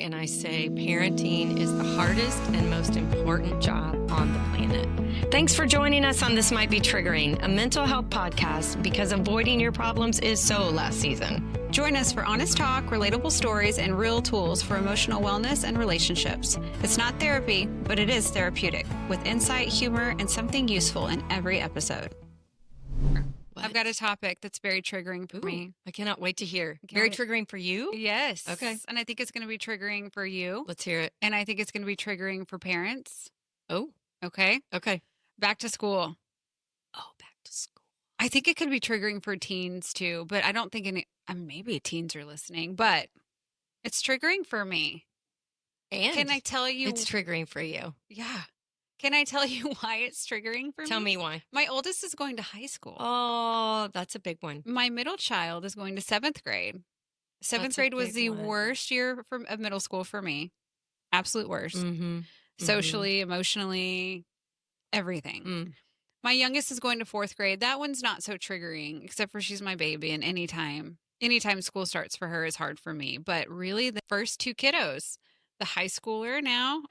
elementary, and I say parenting is the hardest and most important job on the planet. Thanks for joining us on This Might Be Triggering, a mental health podcast, because avoiding your problems is so last season. Join us for honest talk, relatable stories, and real tools for emotional wellness and relationships. It's not therapy, but it is therapeutic, with insight, humor, and something useful in every episode. What? I've got a topic that's very triggering for me. I cannot wait to hear. can't Very wait. triggering for you? Yes. Okay. And I think it's going to be triggering for you. Let's hear it. And I think it's going to be triggering for parents. Oh, Okay. okay. Back to school. Oh, back to school. I think it could be triggering for teens too, but I don't think maybe teens are listening, but it's triggering for me. And Can I tell you? it's triggering for you. Yeah. Can I tell you why it's triggering for me? Tell me why. My oldest is going to high school. Oh, that's a big one. My middle child is going to seventh grade. Seventh That's a grade was big the one. worst year of middle school for me. Absolute worst. Mm-hmm. Socially, emotionally, everything. My youngest is going to fourth grade. That one's not so triggering, except for she's my baby, and anytime school starts for her is hard for me. But really, the first two kiddos, the high schooler now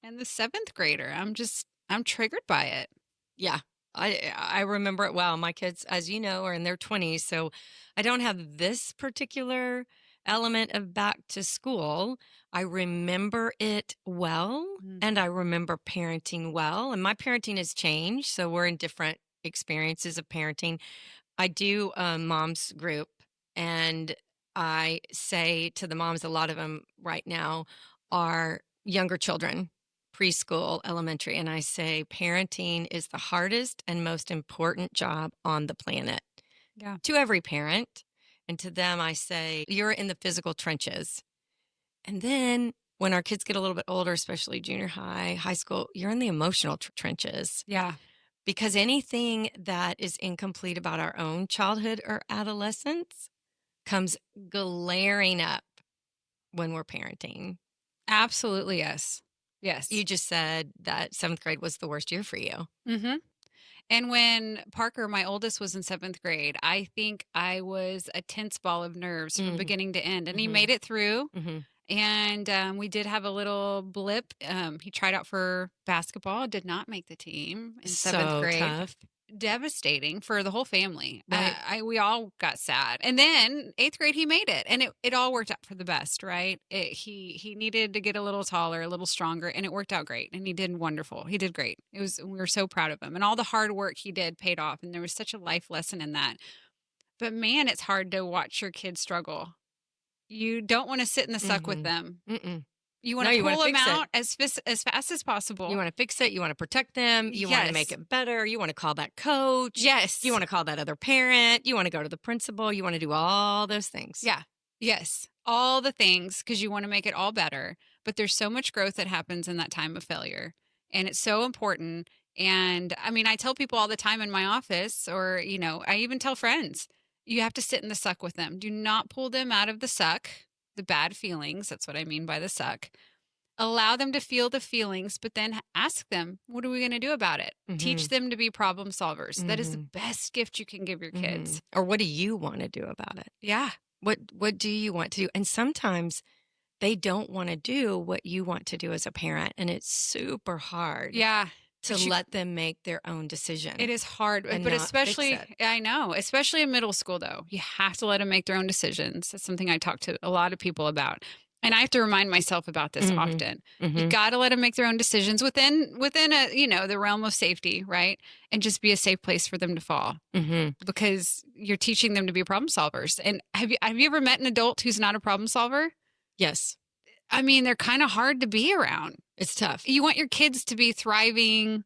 and the seventh grader, I'm triggered by it. Yeah, I remember it well. My kids, as you know, are in their 20s, so I don't have this particular element of back to school. I remember it well, and I remember parenting well. And my parenting has changed, so we're in different experiences of parenting. I do a moms group, and I say to the moms, a lot of them right now are younger children, preschool, elementary, and I say parenting is the hardest and most important job on the planet. Yeah. To every parent. And to them, I say, you're in the physical trenches. And then when our kids get a little bit older, especially junior high, high school, you're in the emotional trenches. Yeah. Because anything that is incomplete about our own childhood or adolescence comes glaring up when we're parenting. Absolutely. Yes. Yes. You just said that seventh grade was the worst year for you. Mm-hmm. And when Parker, my oldest, was in seventh grade, I think I was a tense ball of nerves from beginning to end. And he made it through. And we did have a little blip. He tried out for basketball, did not make the team in seventh grade. Tough. Devastating for the whole family. Right. We all got sad. And then eighth grade, he made it. And it all worked out for the best, right? He needed to get a little taller, a little stronger, and it worked out great. And he did wonderful. He did great. We were so proud of him. And all the hard work he did paid off. And there was such a life lesson in that. But man, it's hard to watch your kids struggle. You don't want to sit in the suck with them. You want to pull them out as fast as possible. You want to fix it. You want to protect them. You want to make it better. You want to call that coach. Yes. You want to call that other parent. You want to go to the principal. You want to do all those things. Yeah. Yes. All the things, because you want to make it all better. But there's so much growth that happens in that time of failure. And it's so important. And I mean, I tell people all the time in my office, or, I even tell friends, you have to sit in the suck with them. Do not pull them out of the suck. The bad feelings. That's what I mean by the suck. Allow them to feel the feelings, but then ask them, what are we going to do about it? Teach them to be problem solvers. That is the best gift you can give your kids. Or what do you want to do about it? Yeah. What do you want to do? And sometimes they don't want to do what you want to do as a parent. And it's super hard. Yeah. To let them make their own decision. It is hard, and but not especially, fix it. I know, especially in middle school, though, you have to let them make their own decisions. That's something I talk to a lot of people about. And I have to remind myself about this often. You got to let them make their own decisions within a, the realm of safety, right? And just be a safe place for them to fall because you're teaching them to be problem solvers. And have you ever met an adult who's not a problem solver? Yes. I mean, they're kind of hard to be around. It's tough. You want your kids to be thriving,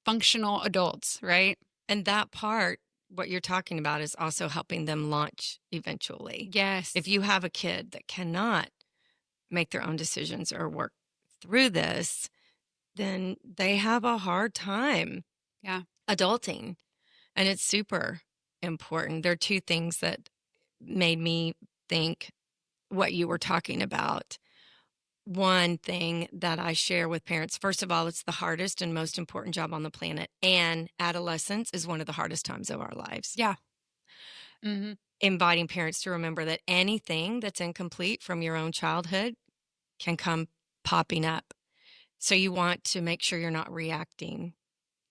functional adults, right? And that part, what you're talking about, is also helping them launch eventually. Yes. If you have a kid that cannot make their own decisions or work through this, then they have a hard time adulting. And it's super important. There are two things that made me think what you were talking about. One thing that I share with parents, first of all, it's the hardest and most important job on the planet. And adolescence is one of the hardest times of our lives. Yeah. inviting parents to remember that anything that's incomplete from your own childhood can come popping up. So you want to make sure you're not reacting,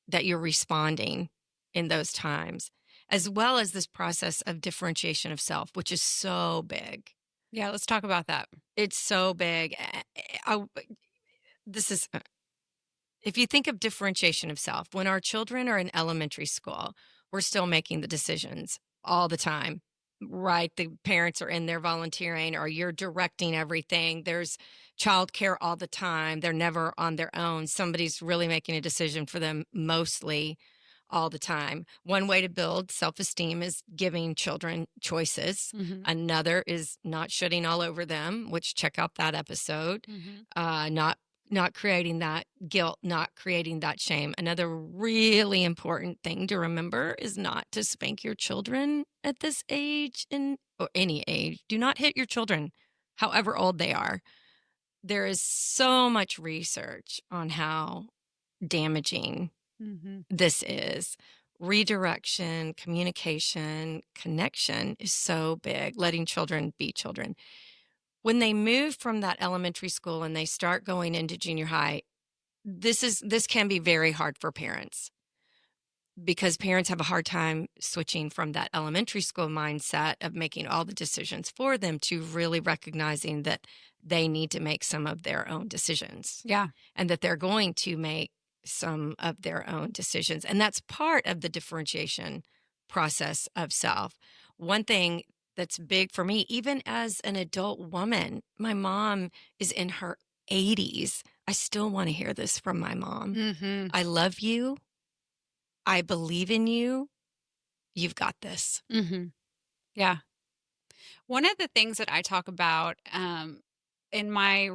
that you're responding in those times, as well as this process of differentiation of self, which is so big. Yeah, let's talk about that. It's so big. This is if you think of differentiation of self, when our children are in elementary school, we're still making the decisions all the time, right? The parents are in there volunteering, or you're directing everything. There's childcare all the time. They're never on their own. Somebody's really making a decision for them mostly all the time. One way to build self esteem is giving children choices. Mm-hmm. Another is not shitting all over them, which check out that episode. Mm-hmm. Not creating that guilt, not creating that shame. Another really important thing to remember is not to spank your children at this age or any age. Do not hit your children, however old they are. There is so much research on how damaging Mm-hmm. this is. Redirection, communication, connection is so big, letting children be children. When they move from that elementary school and they start going into junior high, this can be very hard for parents, because parents have a hard time switching from that elementary school mindset of making all the decisions for them to really recognizing that they need to make some of their own decisions, Yeah. and that they're going to make some of their own decisions. And that's part of the differentiation process of self. One thing that's big for me, even as an adult woman, my mom is in her 80s. I still want to hear this from my mom. Mm-hmm. I love you. I believe in you. You've got this. Mm-hmm. Yeah. One of the things that I talk about in my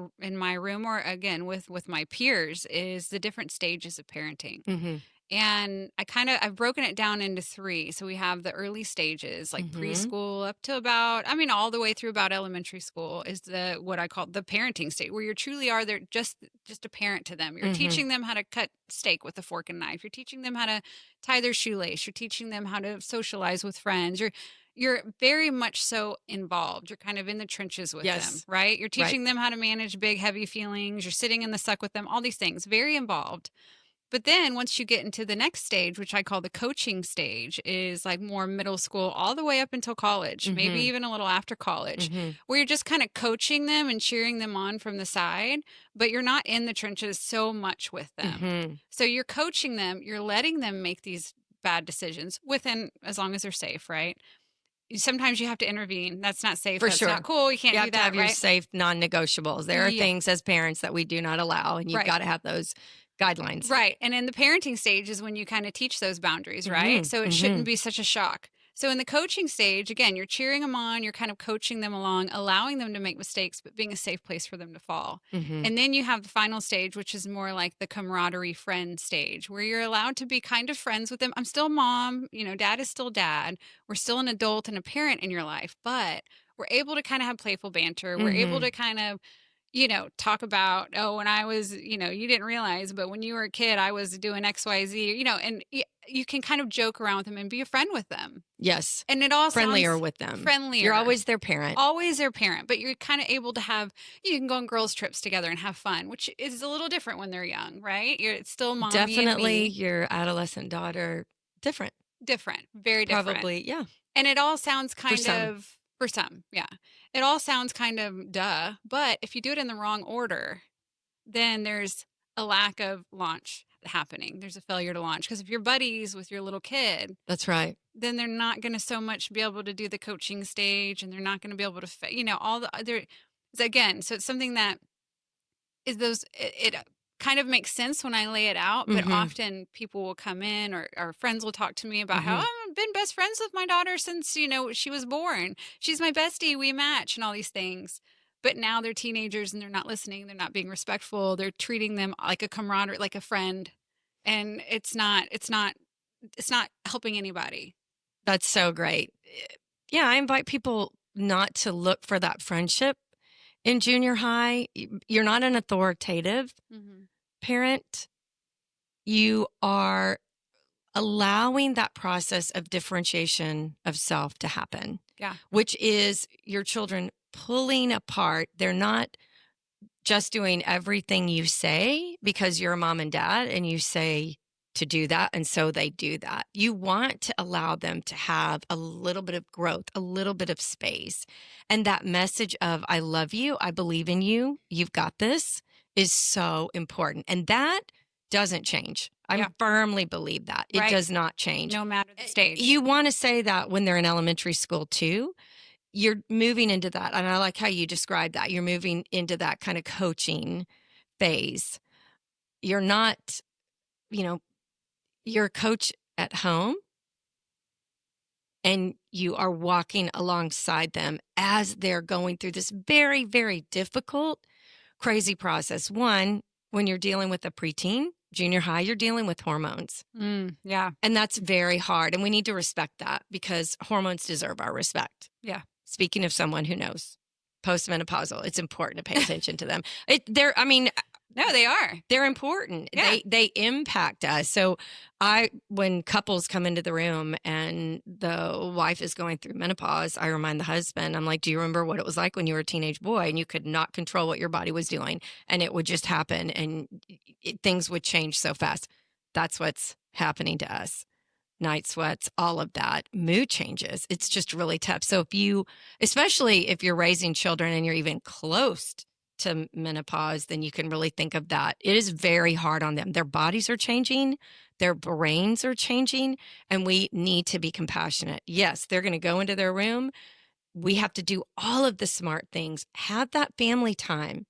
room, or again with my peers, is the different stages of parenting. Mm-hmm. And I've broken it down into three. So we have the early stages, like Mm-hmm. preschool up to about, all the way through about elementary school is what I call the parenting state, where you truly are they're just a parent to them. You're Mm-hmm. teaching them how to cut steak with a fork and knife. You're teaching them how to tie their shoelace. You're teaching them how to socialize with friends. You're very much so involved. You're kind of in the trenches with them, Yes. right? You're Right. teaching them how to manage big, heavy feelings. You're sitting in the suck with them, all these things, very involved. But then once you get into the next stage, which I call the coaching stage, is like more middle school all the way up until college, maybe Mm-hmm. even a little after college, Mm-hmm. where you're just kind of coaching them and cheering them on from the side, but you're not in the trenches so much with them. Mm-hmm. So you're coaching them, you're letting them make these bad decisions within, as long as they're safe, right? Sometimes you have to intervene. That's not safe. For That's not sure. cool. You can't You do have to that, have your right? safe non-negotiables. There are Yeah. things as parents that we do not allow, and you've Right. got to have those guidelines. Right. And in the parenting stage is when you kind of teach those boundaries, right? Mm-hmm. So it Mm-hmm. shouldn't be such a shock. So in the coaching stage, again, you're cheering them on, you're kind of coaching them along, allowing them to make mistakes, but being a safe place for them to fall. Mm-hmm. And then you have the final stage, which is more like the camaraderie friend stage, where you're allowed to be kind of friends with them. I'm still mom, dad is still dad. We're still an adult and a parent in your life, but we're able to kind of have playful banter. We're able Mm-hmm. to kind of talk about, oh, when I was, you didn't realize, but when you were a kid, I was doing XYZ, and you can kind of joke around with them and be a friend with them. Yes. And it all Friendlier sounds with them. friendlier. You're always their parent. Always their parent, but you're kind of able to have, you can go on girls' trips together and have fun, which is a little different when they're young, right? It's still mommy and Definitely me. your adolescent daughter, different. Different, very different. Probably, yeah. And it all sounds kind some. of, for some, yeah. It all sounds kind of duh, but if you do it in the wrong order, then there's a lack of launch happening. There's a failure to launch. Because if you're buddies with your little kid, That's right. then they're not going to so much be able to do the coaching stage, and they're not going to be able to, all the other, again, so it's something that is it kind of makes sense when I lay it out, but Mhm. often people will come in, or friends will talk to me about how Mhm. I've been best friends with my daughter since, she was born. She's my bestie, we match, and all these things. But now they're teenagers and they're not listening, they're not being respectful, they're treating them like a camaraderie, like a friend. And it's not helping anybody. That's so great. Yeah, I invite people not to look for that friendship in junior high. You're not an authoritative Mm-hmm. parent. You are allowing that process of differentiation of self to happen. Yeah. which is your children pulling apart. They're not just doing everything you say because you're a mom and dad and you say to do that. And so they do that. You want to allow them to have a little bit of growth, a little bit of space. And that message of, I love you, I believe in you, you've got this, is so important. And that doesn't change. I Yeah. firmly believe that. It Right. does not change. No matter the stage. You want to say that when they're in elementary school too. You're moving into that. And I like how you described that. You're moving into that kind of coaching phase. You're not, you know, you're a coach at home and you are walking alongside them as they're going through this very, very difficult, crazy process. One, when you're dealing with a preteen, junior high, you're dealing with hormones. Yeah. And that's very hard. And we need to respect that because hormones deserve our respect. Yeah. Speaking of someone who knows postmenopausal, it's important to pay attention to them. No, they are. They're important. Yeah. They impact us. So when couples come into the room and the wife is going through menopause, I remind the husband, I'm like, do you remember what it was like when you were a teenage boy and you could not control what your body was doing and it would just happen and things would change so fast? That's what's happening to us. Night sweats, all of that, mood changes. It's just really tough. So especially if you're raising children and you're even close to menopause, then you can really think of that. It is very hard on them. Their bodies are changing, their brains are changing, and we need to be compassionate. Yes, they're going to go into their room. We have to do all of the smart things. Have that family time.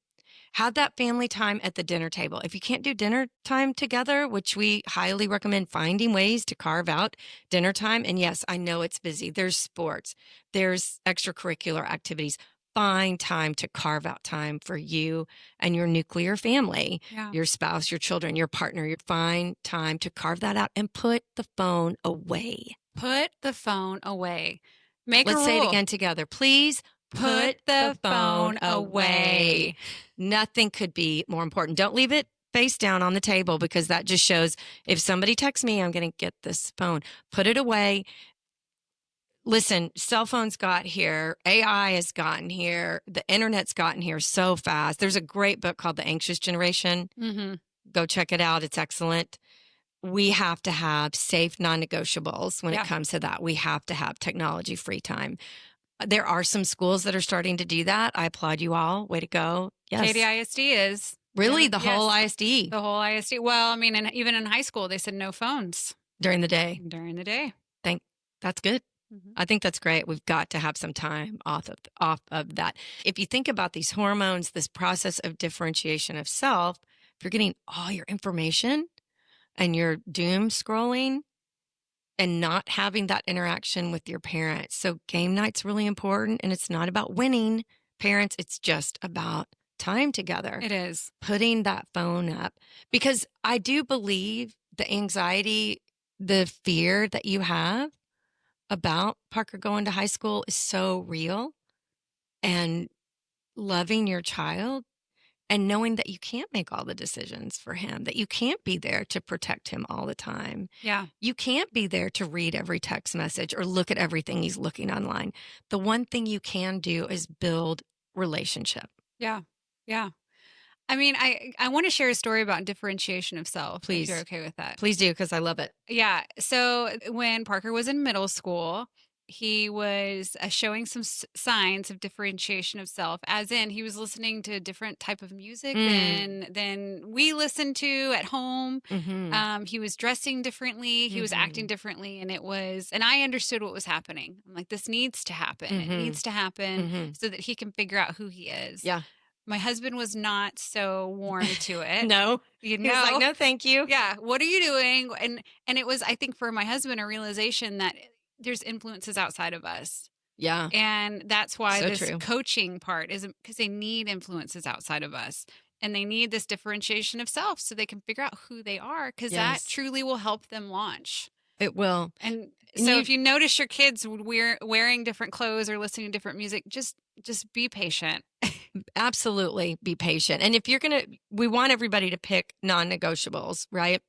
Have that family time at the dinner table. If you can't do dinner time together, which we highly recommend finding ways to carve out dinner time. And yes, I know it's busy. There's sports, there's extracurricular activities. Find time to carve out time for you and your nuclear family, your spouse, your children, your partner. Find time to carve that out and put the phone away. Put the phone away. Let's say it again together. Please put the phone away. Nothing could be more important. Don't leave it face down on the table because that just shows if somebody texts me, I'm going to get this phone. Put it away. Listen, cell phones got here. AI has gotten here. The internet's gotten here so fast. There's a great book called The Anxious Generation. Mm-hmm. Go check it out. It's excellent. We have to have safe non-negotiables when it comes to that. We have to have technology-free time. There are some schools that are starting to do that. I applaud you all. Way to go. Yes. KDISD is. Really? The whole ISD? The whole ISD. Well, I mean, even in high school, they said no phones. During the day? During the day. That's good. Mm-hmm. I think that's great. We've got to have some time off of that. If you think about these hormones, this process of differentiation of self, if you're getting all your information and you're doom scrolling and not having that interaction with your parents. So game night's really important, and it's not about winning parents. It's just about time together. It is. Putting that phone up, because I do believe the anxiety, the fear that you have about Parker going to high school is so real, and loving your child and knowing that you can't make all the decisions for him, that you can't be there to protect him all the time. Yeah. You can't be there to read every text message or look at everything he's looking online. The one thing you can do is build relationship. Yeah. Yeah. I mean, I want to share a story about differentiation of self. Please. If you're okay with that. Please do, because I love it. Yeah. So when Parker was in middle school, he was showing some signs of differentiation of self, as in he was listening to a different type of music than we listen to at home. Mm-hmm. He was dressing differently. He was acting differently. And I understood what was happening. I'm like, this needs to happen. Mm-hmm. It needs to happen so that he can figure out who he is. Yeah. My husband was not so warm to it. No. He was like, no, thank you. Yeah. What are you doing? And it was, I think, for my husband, a realization that there's influences outside of us. Yeah. And that's why this coaching part is because they need influences outside of us. And they need this differentiation of self so they can figure out who they are, because that truly will help them launch. It will. And so if you notice your kids wearing different clothes or listening to different music, just be patient. Absolutely be patient. And if we want everybody to pick non-negotiables, right?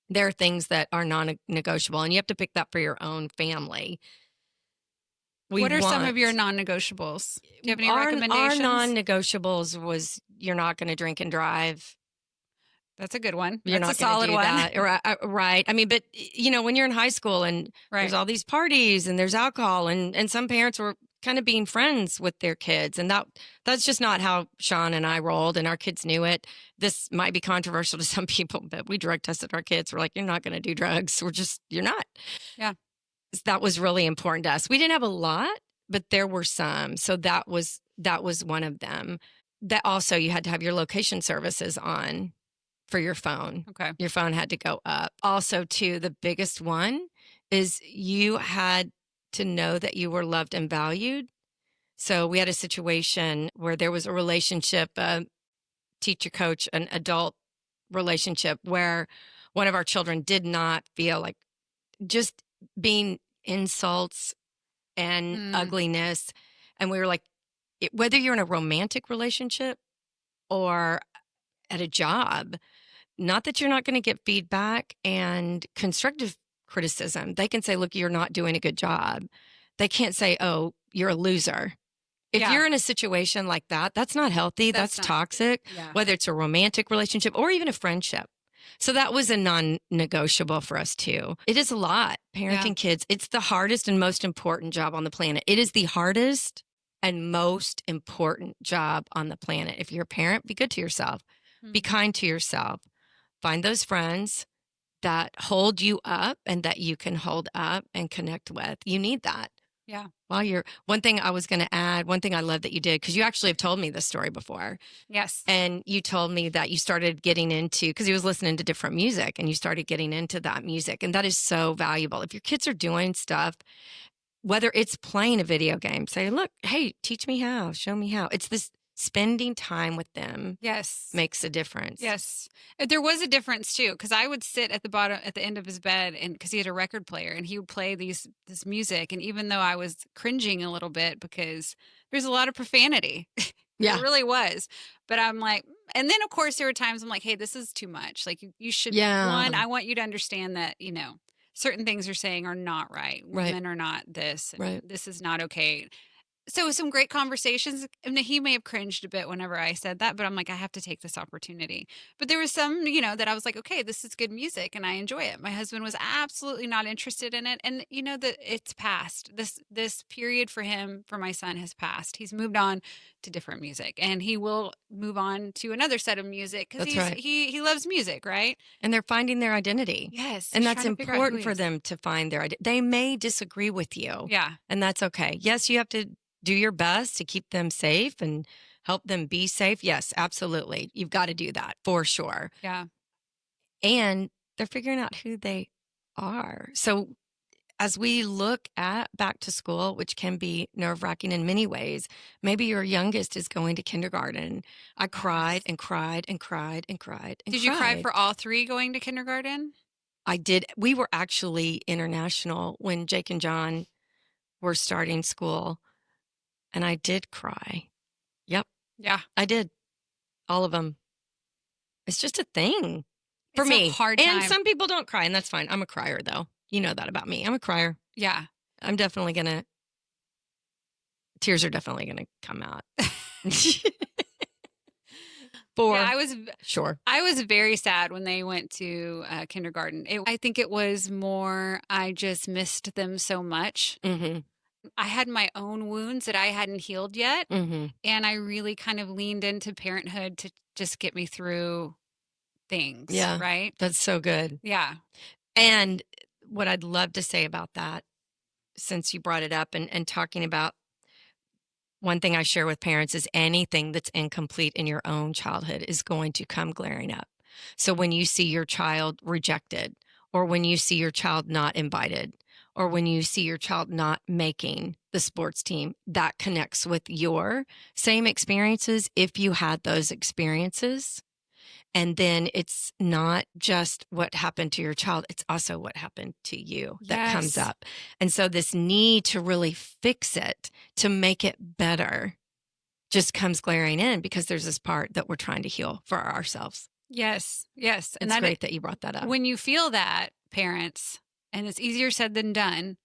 There are things that are non-negotiable, and you have to pick that for your own family. We What are some of your want non-negotiables? Do you have any our recommendations? non-negotiables was you're not going to drink and drive. That's a good one. You're That's a not going to solid do one. that. Right. I mean, but when you're in high school and there's Right. all these parties and there's alcohol and some parents were kind of being friends with their kids. And that's just not how Sean and I rolled, and our kids knew it. This might be controversial to some people, but we drug tested our kids. We're like, you're not going to do drugs. You're not. Yeah. That was really important to us. We didn't have a lot, but there were some. So that was one of them. That also, you had to have your location services on for your phone. Okay. Your phone had to go up. Also, too, the biggest one is you had to know that you were loved and valued. So we had a situation where there was a relationship, a teacher coach, an adult relationship, where one of our children did not feel like, just being insults and Mm, ugliness. And we were like, whether you're in a romantic relationship or at a job, not that you're not going to get feedback and constructive criticism. They can say, look, you're not doing a good job. They can't say, oh, you're a loser. If yeah. you're in a situation like that, that's not healthy. That's Not. toxic, Yeah. whether it's a romantic relationship or even a friendship. So that was a non-negotiable for us too. It is a lot, parenting kids. It's the hardest and most important job on the planet. It is the hardest and most important job on the planet. If you're a parent, be good to yourself. Be Mhm. kind to yourself. Find those friends that hold you up and that you can hold up and connect with. You need that. Yeah. One thing I was going to add, one thing I love that you did, because you actually have told me this story before. Yes. And you told me that you started getting into, because he was listening to different music, and you started getting into that music. And that is so valuable. If your kids are doing stuff, whether it's playing a video game, say, look, hey, teach me how, show me how. It's this spending time with them Yes. makes a difference. Yes. There was a difference too, because I would sit at the end of his bed, and because he had a record player, and he would play this music, and even though I was cringing a little bit because there's a lot of profanity, there Yeah. really was, but I'm like, and then of course there were times I'm like, hey, this is too much. Like you should Yeah. one, I want you to understand that certain things you're saying are not right. Right. Women are not this, and Right. this is not okay. So some great conversations. And he may have cringed a bit whenever I said that, but I'm like, I have to take this opportunity. But there was some, that I was like, okay, this is good music and I enjoy it. My husband was absolutely not interested in it. And that it's passed. This period for him, for my son, has passed. He's moved on to different music, and he will move on to another set of music because That's right. he loves music, right? And they're finding their identity. Yes. And He's that's trying to figure out who important he for is. them to find their identity. They may disagree with you. Yeah. And that's okay. Yes, you have to do your best to keep them safe and help them be safe. Yes, absolutely. You've got to do that for sure. Yeah. And they're figuring out who they are. So as we look at back to school, which can be nerve-wracking in many ways, maybe your youngest is going to kindergarten. I cried and cried and cried and cried and Did you cry cried. for all three going to kindergarten? I did. We were actually international when Jake and John were starting school, and I did cry. Yep, Yeah. I did. All of them. It's just a thing for It's me. a hard And time. some people don't cry, and that's fine. I'm a crier, though. You know that about me. I'm a crier. Yeah. I'm definitely going to, tears are definitely going to come out. For Yeah, sure. I was very sad when they went to kindergarten. I think it was more I just missed them so much. Mm-hmm. I had my own wounds that I hadn't healed yet, Mm-hmm. and I really kind of leaned into parenthood to just get me through things, Yeah. right? That's so good. Yeah. And what I'd love to say about that, since you brought it up and talking about, one thing I share with parents is anything that's incomplete in your own childhood is going to come glaring up. So when you see your child rejected, or when you see your child not invited, or when you see your child not making the sports team, that connects with your same experiences if you had those experiences. And then it's not just what happened to your child, it's also what happened to you that comes Yes. up. And so this need to really fix it, to make it better, just comes glaring in because there's this part that we're trying to heal for ourselves. Yes. Yes. It's great that you brought that up. When you feel that, parents, and it's easier said than done,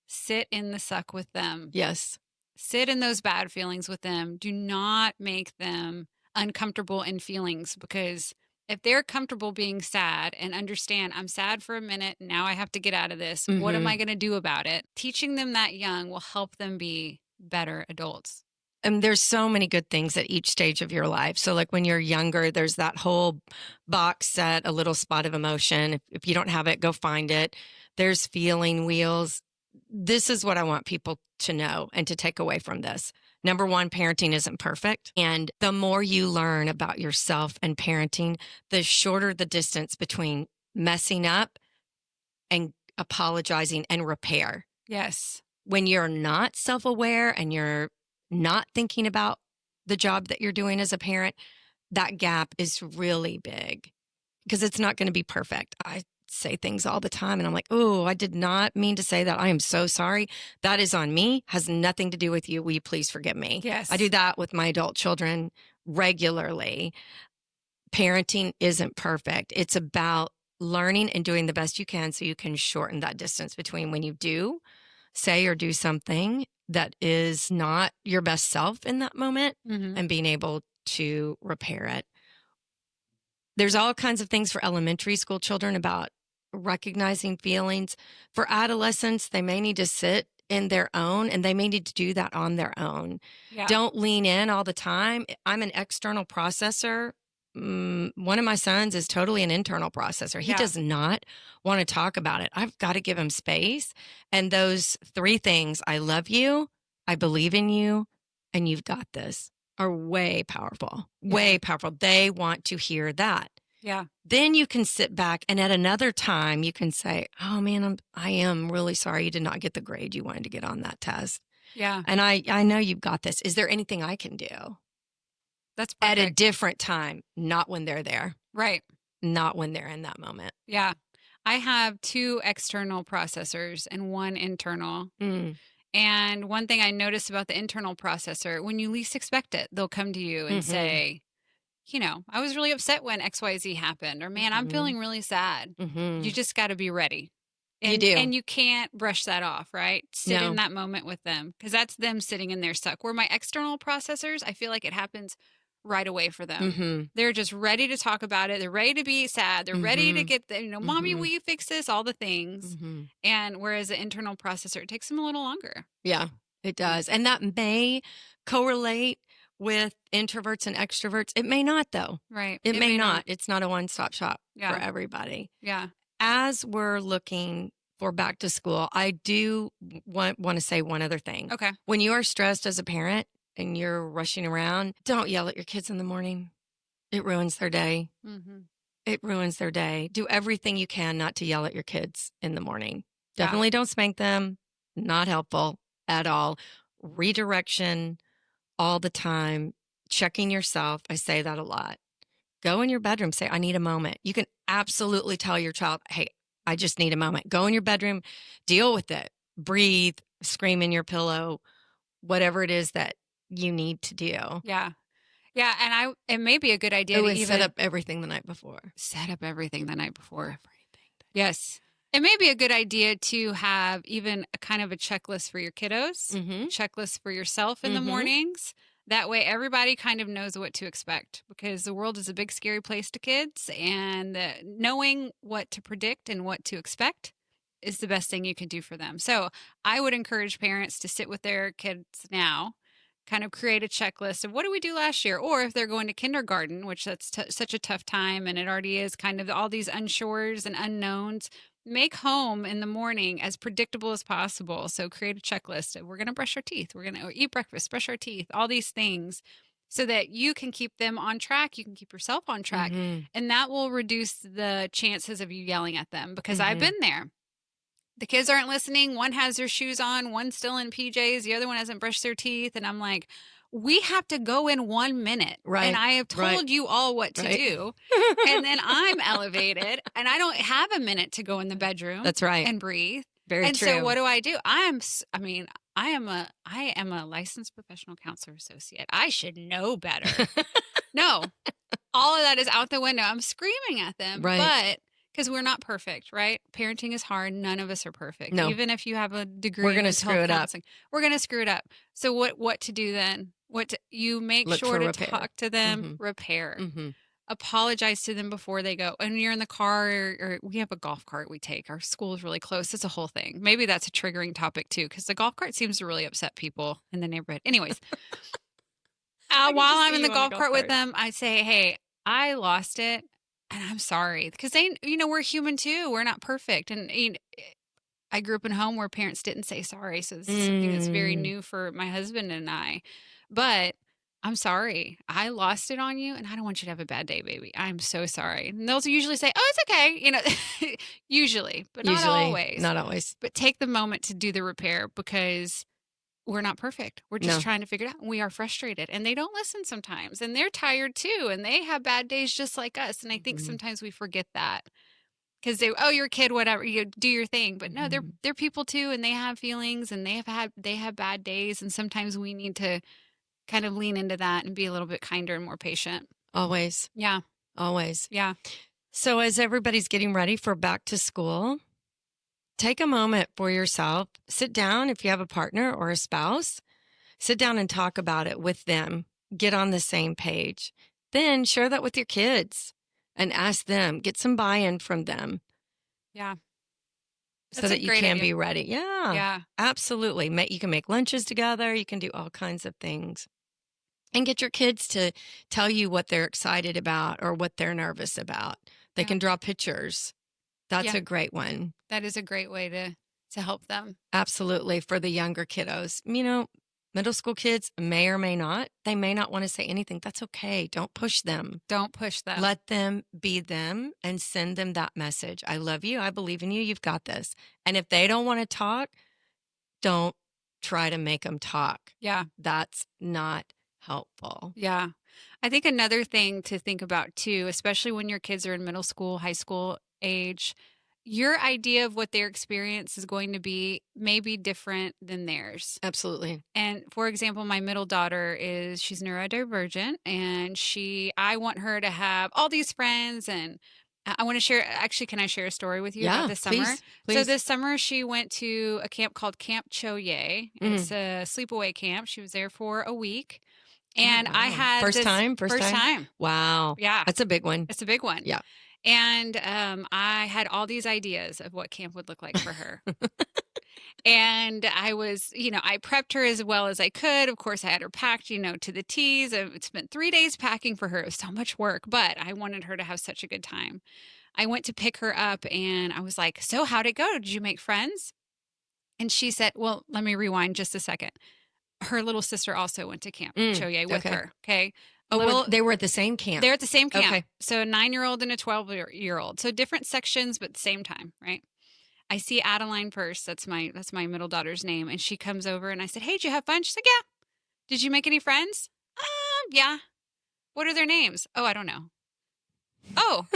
sit in the suck with them. Yes. Sit in those bad feelings with them. Do not make them uncomfortable in feelings, because if they're comfortable being sad and understand, I'm sad for a minute, now I have to get out of this. What am Hmm. I going to do about it? Teaching them that young will help them be better adults. And there's so many good things at each stage of your life. So, like when you're younger, there's that whole box set, a little spot of emotion. If you don't have it, go find it. There's feeling wheels. This is what I want people to know and to take away from this. Number one, parenting isn't perfect. And the more you learn about yourself and parenting, the shorter the distance between messing up and apologizing and repair. Yes. When you're not self-aware and you're not thinking about the job that you're doing as a parent, that gap is really big because it's not going to be perfect. I say things all the time and I'm like, oh, I did not mean to say that. I am so sorry. That is on me, has nothing to do with you. Will you please forgive me? Yes. I do that with my adult children regularly. Parenting isn't perfect. It's about learning and doing the best you can so you can shorten that distance between when you do say or do something that is not your best self in that moment Mm-hmm. and being able to repair it. There's all kinds of things for elementary school children about recognizing feelings. For adolescents, they may need to sit in their own and they may need to do that on their own. Yeah. Don't lean in all the time. I'm an external processor. One of my sons is totally an internal processor. He Yeah. does not want to talk about it. I've got to give him space. And those three things, I love you, I believe in you, and you've got this, are way powerful, way powerful. They want to hear that. Yeah. Then you can sit back and at another time you can say, oh man, I am really sorry you did not get the grade you wanted to get on that test. Yeah. And I know you've got this. Is there anything I can do? That's At perfect. a different time, not when they're there, Right. not when they're in that moment. Yeah. I have 2 external processors and 1 internal. Mm. And one thing I noticed about the internal processor, when you least expect it, they'll come to you and say, I was really upset when XYZ happened, or man, I'm feeling really sad. You just got to be ready. You do. And you can't brush that off, right? Sit No. in that moment with them, because that's them sitting in their suck. Where my external processors, I feel like it happens right away for them. They're just ready to talk about it. They're ready to be sad. They're ready to get the, mommy, will you fix this? All the things. And whereas the internal processor, it takes them a little longer. Yeah, it does. And that may correlate with introverts and extroverts. It may not, though. Right. It may not. It's not a one-stop shop Yeah. for everybody. Yeah. As we're looking for back to school, I do want to say one other thing. Okay. When you are stressed as a parent and you're rushing around, don't yell at your kids in the morning. It ruins their day. It ruins their day. Do everything you can not to yell at your kids in the morning. Definitely don't spank them. Not helpful at all. Redirection all the time. Checking yourself. I say that a lot. Go in your bedroom. Say, I need a moment. You can absolutely tell your child, hey, I just need a moment. Go in your bedroom. Deal with it. Breathe. Scream in your pillow. Whatever it is that you need to do. Yeah. Yeah. And it may be a good idea to even set up everything the night before. Set up everything the night before. Yes. It may be a good idea to have even a kind of a checklist for your kiddos, checklist for yourself in the mornings. That way everybody kind of knows what to expect, because the world is a big, scary place to kids, and knowing what to predict and what to expect is the best thing you can do for them. So I would encourage parents to sit with their kids now, kind of create a checklist of what did we do last year? Or if they're going to kindergarten, which that's such a tough time, and it already is kind of all these unsures and unknowns, make home in the morning as predictable as possible. So create a checklist. We're going to brush our teeth. We're going to eat breakfast, brush our teeth, all these things, so that you can keep them on track. You can keep yourself on track. And that will reduce the chances of you yelling at them, because I've been there. The kids aren't listening. One has their shoes on. One's still in PJs. The other one hasn't brushed their teeth. And I'm like, we have to go in 1 minute. Right. And I have told you all what to do. And then I'm elevated and I don't have a minute to go in the bedroom. That's right. And breathe. Very true. So what do? I am a licensed professional counselor associate. I should know better. No, all of that is out the window. I'm screaming at them. Right. But Because we're not perfect, right? Parenting is hard. None of us are perfect. No, Even if you have a we're degree in going to mental screw health it up. counseling, we're going to screw it up. So what to do then? You make Look sure for to repair. talk to them, Mm-hmm. repair, Mm-hmm. apologize to them before they go. And you're in the car, or we have a golf cart we take. Our school is really close. It's a whole thing. Maybe that's a triggering topic too, because the golf cart seems to really upset people in the neighborhood. Anyways, I can while just I'm in see the you on the golf golf cart with cart. them, I say, "Hey, I lost it, and I'm sorry." Because we're human too. We're not perfect, and I grew up in a home where parents didn't say sorry, so this is something that's very Mm. new for my husband and I. But I'm sorry. I lost it on you, and I don't want you to have a bad day, baby. I'm so sorry. And they'll usually say, "Oh, it's okay," usually, but not Usually, always. not always. But take the moment to do the repair because we're not perfect. We're just No. trying to figure it out. And we are frustrated, and they don't listen sometimes, and they're tired too, and they have bad days just like us. And I think Mm-hmm. sometimes we forget that because oh, you're a kid, whatever, you do your thing. But no, Mm-hmm. they're people too, and they have feelings, and they have bad days, and sometimes we need to kind of lean into that and be a little bit kinder and more patient. Always, Yeah, always. yeah, So, as everybody's getting ready for back to school, take a moment for yourself. Sit down if you have a partner or a spouse. Sit down and talk about it with them. Get on the same page. Then share that with your kids and ask them, get some buy in from them yeah. so That's a that you great can idea. be ready. Yeah, Yeah, absolutely. You can make lunches together. You can do all kinds of things. And get your kids to tell you what they're excited about or what they're nervous about. They yeah, can draw pictures. That's yeah. a great one. That is a great way to help them. Absolutely. For the younger kiddos. Middle school kids may or may not. They may not want to say anything. That's okay. Don't push them. Don't push them. Let them be them and send them that message. I love you. I believe in you. You've got this. And if they don't want to talk, don't try to make them talk. Yeah. That's not helpful. Yeah. I think another thing to think about too, especially when your kids are in middle school, high school age, your idea of what their experience is going to be may be different than theirs. Absolutely. And for example, my middle daughter she's neurodivergent, and I want her to have all these friends, and I want to share. Actually, can I share a story with you about Yeah, this summer? please. So Please. this summer she went to a camp called Camp Choye. It's a sleepaway camp. She was there for a week. Oh, And I wow. had First this time? First first time? time. Wow. Yeah, That's a big one. it's a big one. Yeah. And I had all these ideas of what camp would look like for her. And I prepped her as well as I could. Of course, I had her packed, to the T's. I spent 3 days packing for her. It was so much work, but I wanted her to have such a good time. I went to pick her up and I was like, "So, how'd it go? Did you make friends?" And she said, "Well, let me rewind just a second." Her little sister also went to Camp Choye with Okay. her. Okay. Oh, they were at the same camp. They're at the same camp. Okay. So a 9-year-old and a 12-year-old. So different sections, but same time, right? I see Adeline first. That's my middle daughter's name. And she comes over and I said, "Hey, did you have fun?" She's like, "Yeah." "Did you make any friends?" Yeah." "What are their names?" "Oh, I don't know." "Oh,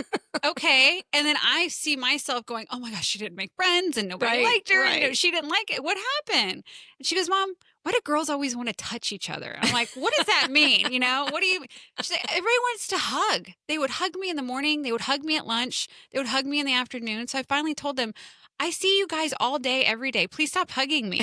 okay." And then I see myself going, "Oh my gosh, she didn't make friends and nobody liked her. Right. She didn't like it. What happened?" And she goes, "Mom, why do girls always want to touch each other?" I'm like, "What does that mean? What do you?" She's like, "Everybody wants to hug. They would hug me in the morning. They would hug me at lunch. They would hug me in the afternoon." So I finally told them, "I see you guys all day, every day. Please stop hugging me."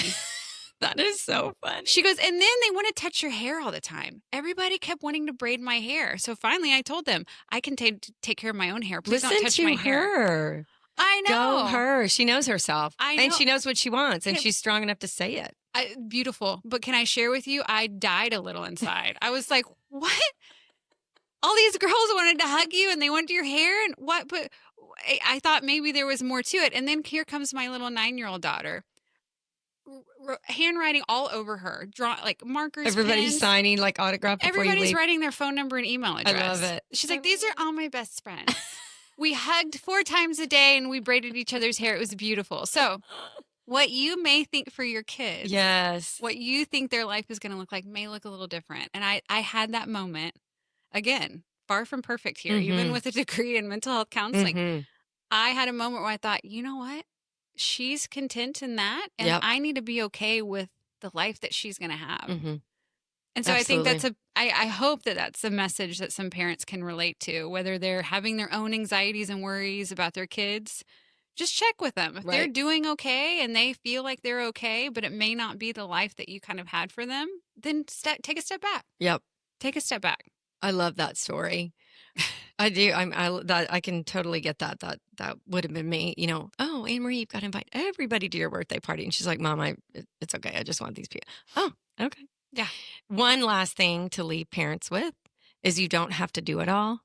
That is so funny. She goes, "And then they want to touch your hair all the time. Everybody kept wanting to braid my hair." So finally I told them, "I can take care of my own hair. Please don't Listen touch to my hair." her. I Go know. her. She knows herself. I And know. she knows what she wants. And she's strong enough to say it. Beautiful. But can I share with you? I died a little inside. I was like, "What? All these girls wanted to hug you and they wanted your hair and what?" But I thought maybe there was more to it. And then here comes my little 9-year-old daughter, handwriting all over her, draw like markers, Everybody's pens. signing like autograph before you Everybody's leave. writing their phone number and email I address. love it. She's like, "These are all my best friends." We hugged 4 times a day and we braided each other's hair. It was beautiful. So what you may think for your kids, Yes. what you think their life is going to look like may look a little different. And I had that moment, again, far from perfect here, even with a degree in mental health counseling. I had a moment where I thought, you know what? She's content in that. And Yep. I need to be okay with the life that she's going to have. And so I think Absolutely. I hope that that's a message that some parents can relate to, whether they're having their own anxieties and worries about their kids. Just check with them. If they're Right. doing okay and they feel like they're okay, but it may not be the life that you kind of had for them, then take a step back. Yep. Take a step back. I love that story. I do. I can totally get that. That would have been me. Oh, Anne Marie, you've got to invite everybody to your birthday party, and she's like, "Mom, it's okay. I just want these people." Oh, okay. Yeah. One last thing to leave parents with is you don't have to do it all.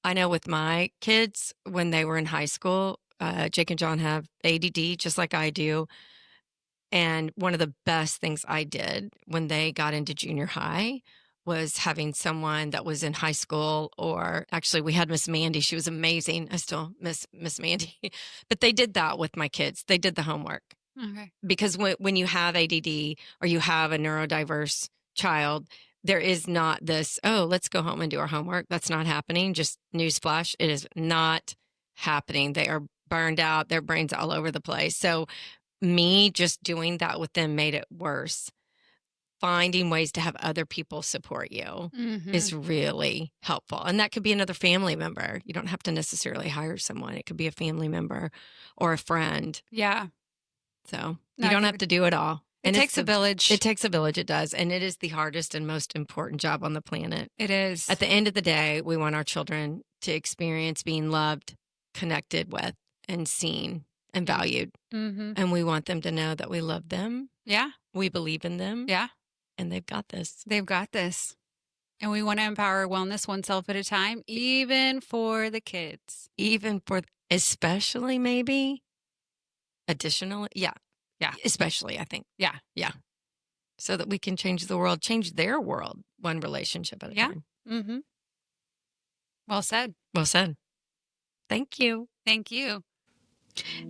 I know with my kids when they were in high school, Jake and John have ADD just like I do. And one of the best things I did when they got into junior high was having someone that was in high school, or actually we had Miss Mandy. She was amazing. I still miss Miss Mandy. But they did that with my kids. They did the homework. Okay. Because when you have ADD or you have a neurodiverse child, there is not this, oh, let's go home and do our homework. That's not happening. Just newsflash, it is not happening. They are burned out, their brains all over the place. So me just doing that with them made it worse. Finding ways to have other people support you is really helpful. And that could be another family member. You don't have to necessarily hire someone. It could be a family member or a friend. Yeah. So No, you don't have to do it all. It takes a village. It takes a village, it does. And it is the hardest and most important job on the planet. It is. At the end of the day, we want our children to experience being loved, connected with, and seen and valued. Mm-hmm. And we want them to know that we love them. Yeah. We believe in them. Yeah. And they've got this. They've got this. And we want to empower wellness one self at a time, even for the kids. Even for, especially maybe, additionally. Yeah. Yeah. Especially, I think. Yeah. Yeah. So that we can change the world, change their world, one relationship at a time. Mm-hmm. Well said. Well said. Thank you. Thank you.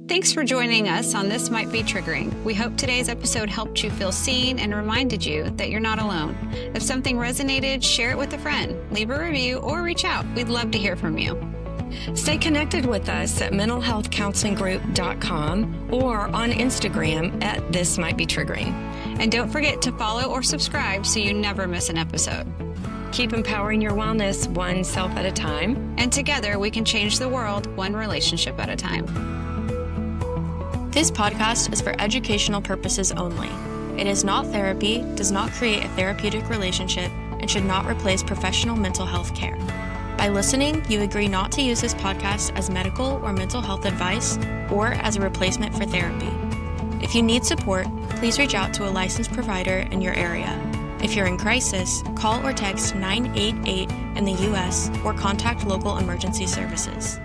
Thanks for joining us on This Might Be Triggering. We hope today's episode helped you feel seen and reminded you that you're not alone. If something resonated, share it with a friend, leave a review, or reach out. We'd love to hear from you. Stay connected with us at mentalhealthcounselinggroup.com or on Instagram at This Might Be Triggering. And don't forget to follow or subscribe so you never miss an episode. Keep empowering your wellness one self at a time. And together we can change the world one relationship at a time. This podcast is for educational purposes only. It is not therapy, does not create a therapeutic relationship, and should not replace professional mental health care. By listening, you agree not to use this podcast as medical or mental health advice or as a replacement for therapy. If you need support, please reach out to a licensed provider in your area. If you're in crisis, call or text 988 in the U.S. or contact local emergency services.